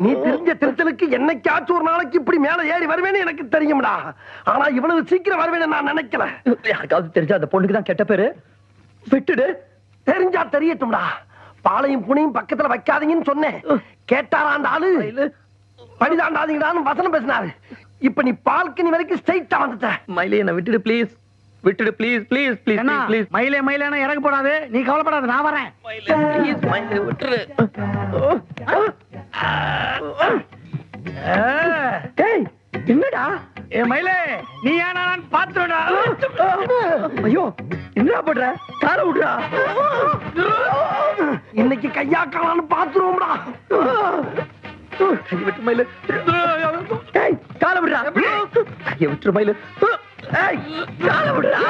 நீ தெரிஞ்ச திருத்தலுக்கு என்னைக்காச்சும் ஒரு நாளைக்கு இப்படி மேல ஏறி வருவேன்னு எனக்கு தெரியும்டா. ஆனா இவ்வளவு சீக்கிரம் வருவேன்னு நான் நினைக்கல. யாருக்காவது தெரிஞ்சா அந்த பொண்ணுக்கு தான் கெட்ட பேரு. விட்டுடு. தெரிஞ்சா தெரியட்டும்டா. பாலையும் புனையும் பக்கத்துல வைக்காதீங்கன்னு சொன்னேன். கேட்டாரா அந்த ஆளு? படிதாண்டாதீங்கடான்னு வசனம் பேசினாரு. இப்ப நீ பால்கனி வரைக்கும் ஸ்ட்ரைட்டா வந்துட்ட. மயிலே என்ன விட்டுடு ப்ளீஸ். விட்டுடு ப்ளீஸ் ப்ளீஸ் ப்ளீஸ் ப்ளீஸ். மயிலே மயிலேனா இறங்க போடாது. நீ கவலைப்படாத, நான் வரேன். மயிலே ப்ளீஸ் மயிலே விட்டுடு. டேய் என்னடா? ஏ மயிலே நீ ஏனா நான் பாத்துடா. ஐயோ என்ன பண்ற? கால விடுடா. இன்னைக்கு கையா காலான்னு பாத்துருவோம்டா. கை விட்டு மயிலே. டேய் கால விடுடா. கையை விட்டுரு மயிலே. ஏய் கால விடுடா.